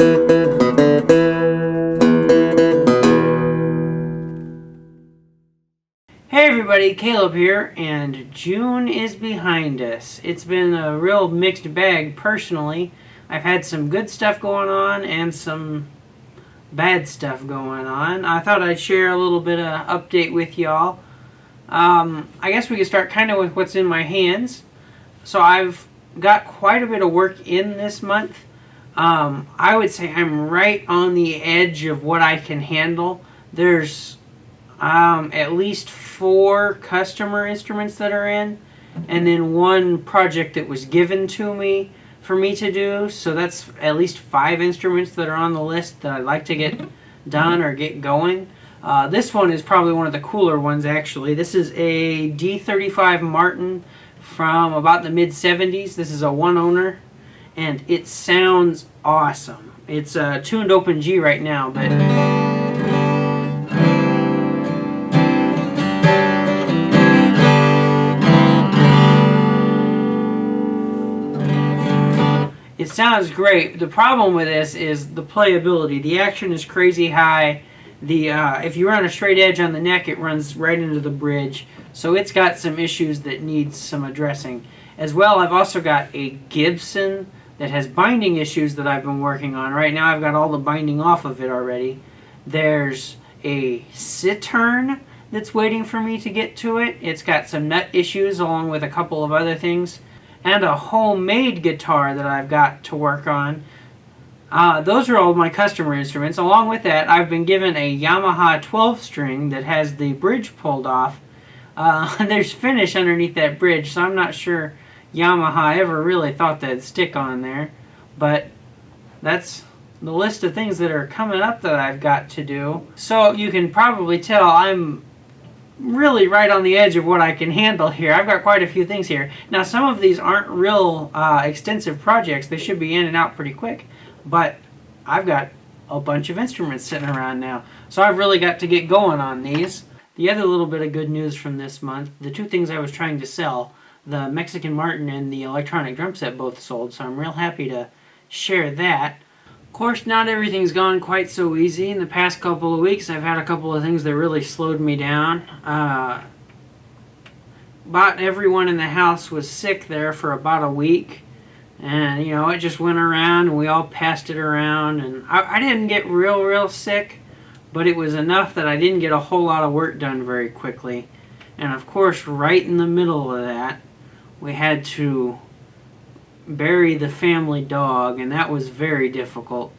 Hey everybody, Caleb here, and June is behind us. It's been a real mixed bag personally. I've had some good stuff going on and some bad stuff going on. I thought I'd share a little bit of update with y'all. I guess we could start kind of with what's in my hands. So I've got quite a bit of work in this month. I would say I'm right on the edge of what I can handle. There's at least 4 customer instruments that are in, and then 1 project that was given to me for me to do. So that's at least 5 instruments that are on the list that I'd like to get done or get going. This one is probably one of the cooler ones actually. This is a D35 Martin from about the mid-70s. This is a 1-owner, and it sounds awesome. It's tuned open G right now, but it sounds great. The problem with this is the playability. The action is crazy high. If you run a straight edge on the neck, it runs right into the bridge. So it's got some issues that needs some addressing. As well, I've also got a Gibson that has binding issues that I've been working on. Right now I've got all the binding off of it already. There's a Cittern that's waiting for me to get to it. It's got some nut issues along with a couple of other things. And a homemade guitar that I've got to work on. Those are all my customer instruments. Along with that, I've been given a Yamaha 12-string that has the bridge pulled off. There's finish underneath that bridge, so I'm not sure Yamaha ever really thought that'd stick on there. But that's the list of things that are coming up that I've got to do. So you can probably tell I'm really right on the edge of what I can handle here. I've got quite a few things here. Now some of these aren't real extensive projects. They should be in and out pretty quick. But I've got a bunch of instruments sitting around now. So I've really got to get going on these. The other little bit of good news from this month, the 2 things I was trying to sell, the Mexican Martin and the electronic drum set both sold. So I'm real happy to share that. Of course, not everything's gone quite so easy. In the past couple of weeks, I've had a couple of things that really slowed me down. About everyone in the house was sick there for about a week. And, you know, it just went around and we all passed it around. And I didn't get real sick, but it was enough that I didn't get a whole lot of work done very quickly. And, of course, right in the middle of that, we had to bury the family dog, and that was very difficult.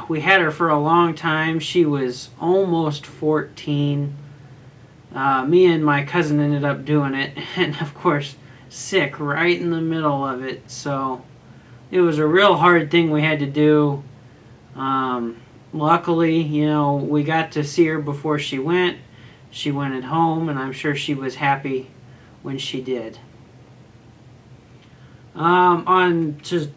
We had her for a long time. She was almost 14. Me and my cousin ended up doing it, and of course sick right in the middle of it, so it was a real hard thing we had to do. Luckily, you know, we got to see her before she went at home, and I'm sure she was happy when she did. On to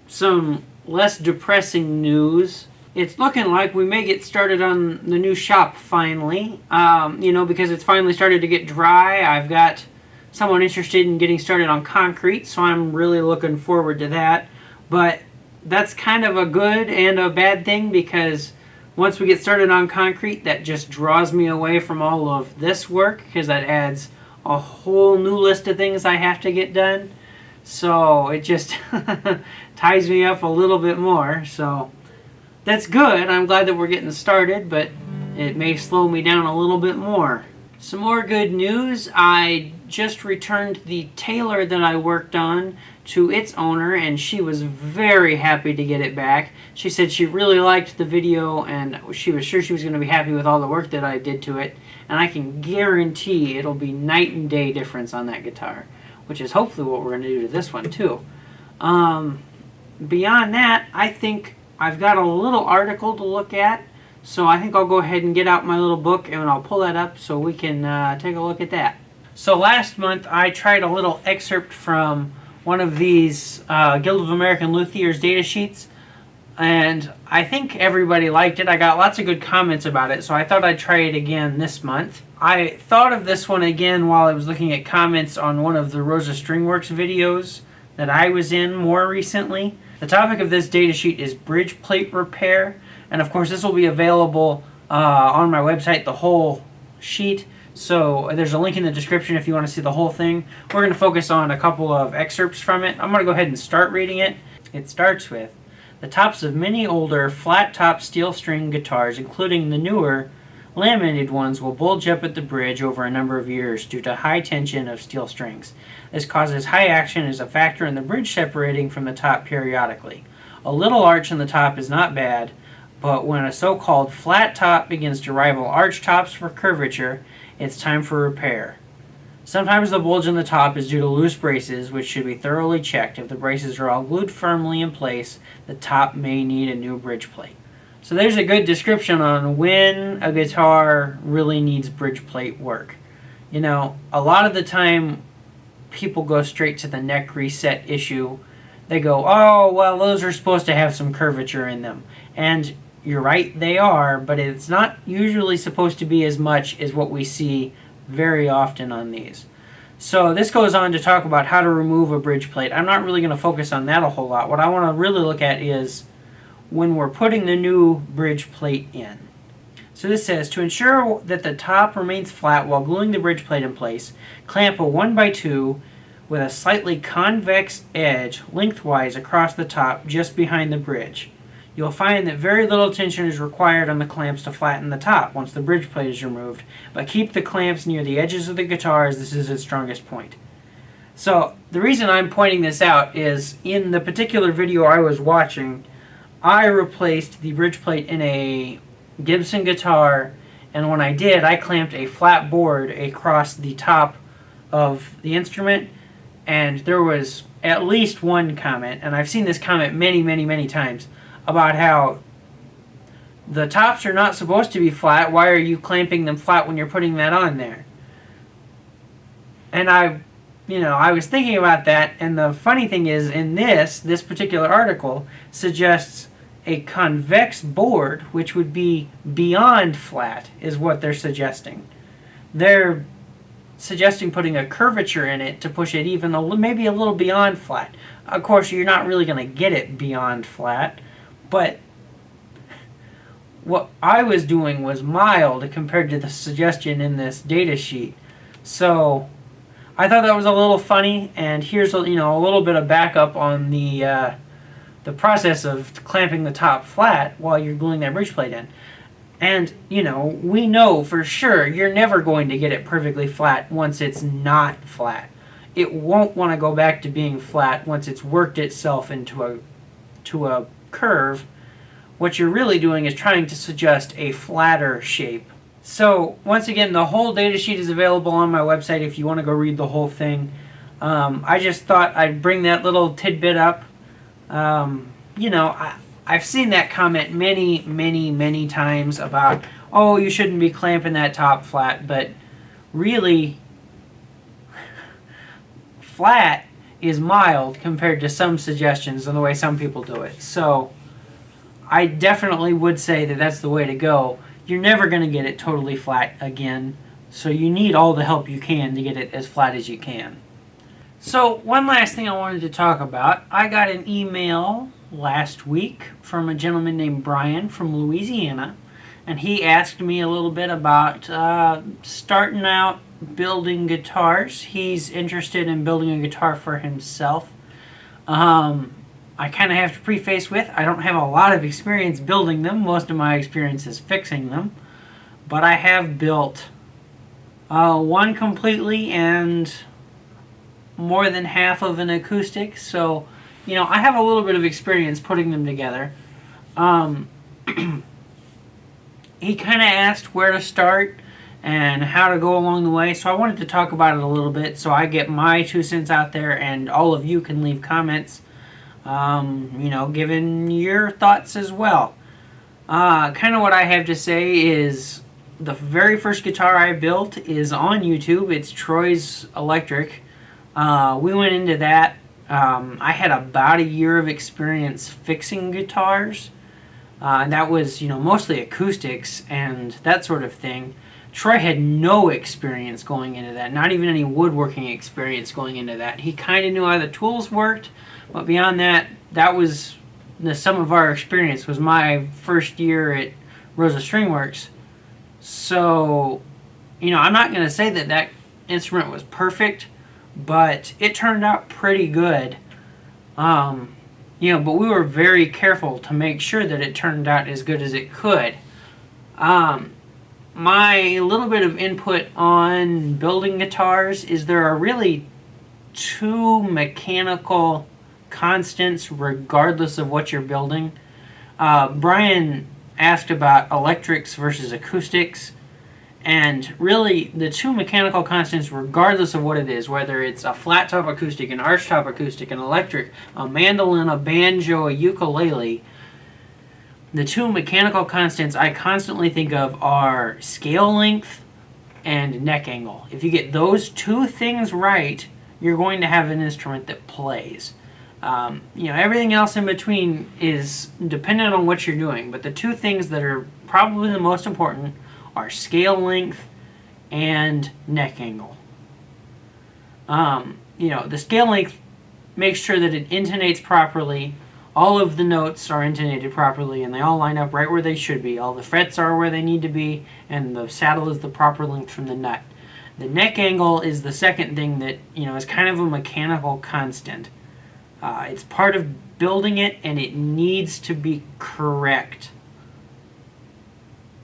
some less depressing news. It's looking like we may get started on the new shop finally. You know, because it's finally started to get dry. I've got someone interested in getting started on concrete, so I'm really looking forward to that. But that's kind of a good and a bad thing, because once we get started on concrete, that just draws me away from all of this work, because that adds a whole new list of things I have to get done. So it just ties me up a little bit more. So that's good. I'm glad that we're getting started, but it may slow me down a little bit more. Some more good news. I just returned the Taylor that I worked on to its owner, and she was very happy to get it back. She said she really liked the video, and she was sure she was going to be happy with all the work that I did to it. And I can guarantee it'll be night and day difference on that guitar, which is hopefully what we're going to do to this one too. Beyond that, I think I've got a little article to look at, so I think I'll go ahead and get out my little book and I'll pull that up so we can take a look at that. So last month I tried a little excerpt from one of these Guild of American Luthiers data sheets, and I think everybody liked it. I got lots of good comments about it, so I thought I'd try it again this month. I thought of this one again while I was looking at comments on one of the Rosa Stringworks videos that I was in more recently. The topic of this datasheet is bridge plate repair, and of course this will be available on my website, the whole sheet. So there's a link in the description if you want to see the whole thing. We're going to focus on a couple of excerpts from it. I'm going to go ahead and start reading it. It starts with, the tops of many older flat-top steel string guitars, including the newer laminated ones, will bulge up at the bridge over a number of years due to high tension of steel strings. This causes high action as a factor in the bridge separating from the top periodically. A little arch in the top is not bad, but when a so-called flat top begins to rival arch tops for curvature, it's time for repair. Sometimes the bulge in the top is due to loose braces, which should be thoroughly checked. If the braces are all glued firmly in place, the top may need a new bridge plate. So there's a good description on when a guitar really needs bridge plate work. You know, a lot of the time people go straight to the neck reset issue. They go, oh, well, those are supposed to have some curvature in them. And you're right, they are, but it's not usually supposed to be as much as what we see very often on these. So this goes on to talk about how to remove a bridge plate. I'm not really going to focus on that a whole lot. What I want to really look at is when we're putting the new bridge plate in. So this says, to ensure that the top remains flat while gluing the bridge plate in place, clamp a 1x2 with a slightly convex edge lengthwise across the top just behind the bridge. You'll find that very little tension is required on the clamps to flatten the top once the bridge plate is removed, but keep the clamps near the edges of the guitar as this is its strongest point. So the reason I'm pointing this out is in the particular video I was watching, I replaced the bridge plate in a Gibson guitar, and when I did, I clamped a flat board across the top of the instrument, and there was at least one comment, and I've seen this comment many times, about how the tops are not supposed to be flat. Why are you clamping them flat when you're putting that on there? And I was thinking about that, and the funny thing is, in this particular article suggests a convex board, which would be beyond flat, is what they're suggesting. They're suggesting putting a curvature in it to push it even maybe a little beyond flat. Of course, you're not really going to get it beyond flat, but what I was doing was mild compared to the suggestion in this data sheet. So I thought that was a little funny, and here's a little bit of backup on the process of clamping the top flat while you're gluing that bridge plate in. And, we know for sure you're never going to get it perfectly flat once it's not flat. It won't want to go back to being flat once it's worked itself into a curve. What you're really doing is trying to suggest a flatter shape. So, once again, the whole datasheet is available on my website if you want to go read the whole thing. I just thought I'd bring that little tidbit up. I've seen that comment many times about, oh, you shouldn't be clamping that top flat, but really, flat is mild compared to some suggestions and the way some people do it. So I definitely would say that that's the way to go. You're never going to get it totally flat again, so you need all the help you can to get it as flat as you can. So one last thing I wanted to talk about. I got an email last week from a gentleman named Brian from Louisiana, and he asked me a little bit about starting out building guitars. He's interested in building a guitar for himself. I kind of have to preface with, I don't have a lot of experience building them. Most of my experience is fixing them. But I have built one completely and more than half of an acoustic. So, I have a little bit of experience putting them together. He kind of asked where to start and how to go along the way. So I wanted to talk about it a little bit so I get my 2 cents out there and all of you can leave comments, giving your thoughts as well. Kind of what I have to say is the very first guitar I built is on YouTube. It's Troy's Electric. We went into that. I had about a year of experience fixing guitars. And that was, mostly acoustics and that sort of thing. Troy had no experience going into that, not even any woodworking experience going into that. He kind of knew how the tools worked, but beyond that, that was the sum of our experience. Was my first year at Rosa Stringworks. So, I'm not going to say that that instrument was perfect, but it turned out pretty good. But we were very careful to make sure that it turned out as good as it could. My little bit of input on building guitars is there are really two mechanical constants regardless of what you're building. Brian asked about electrics versus acoustics, and really the two mechanical constants regardless of what it is, whether it's a flat top acoustic, an arch top acoustic, an electric, a mandolin, a banjo, a ukulele, the two mechanical constants I constantly think of are scale length and neck angle. If you get those two things right, you're going to have an instrument that plays. Everything else in between is dependent on what you're doing, but the two things that are probably the most important are scale length and neck angle. The scale length makes sure that it intonates properly. All of the notes are intonated properly, and they all line up right where they should be. All the frets are where they need to be, and the saddle is the proper length from the nut. The neck angle is the second thing that, is kind of a mechanical constant. It's part of building it, and it needs to be correct.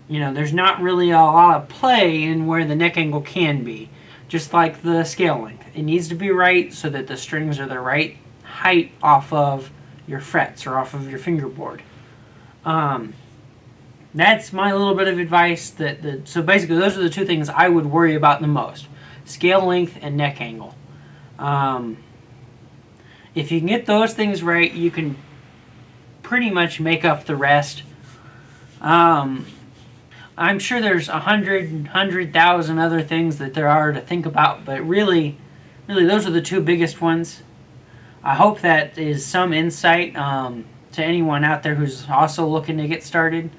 There's not really a lot of play in where the neck angle can be, just like the scale length. It needs to be right so that the strings are the right height off of your frets or off of your fingerboard. That's my little bit of advice. So basically, those are the two things I would worry about the most: scale length and neck angle. If you can get those things right, you can pretty much make up the rest. I'm sure there's 100,000 other things that there are to think about, but really, those are the two biggest ones. I hope that is some insight to anyone out there who's also looking to get started.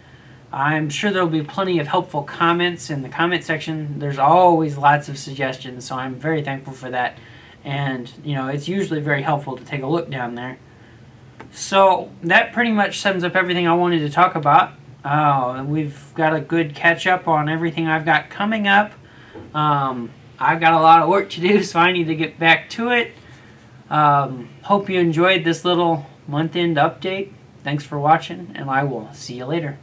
I'm sure there'll be plenty of helpful comments in the comment section. There's always lots of suggestions, so I'm very thankful for that. And, it's usually very helpful to take a look down there. So that pretty much sums up everything I wanted to talk about. We've got a good catch up on everything I've got coming up. I've got a lot of work to do, so I need to get back to it. Hope you enjoyed this little month-end update. Thanks for watching, and I will see you later.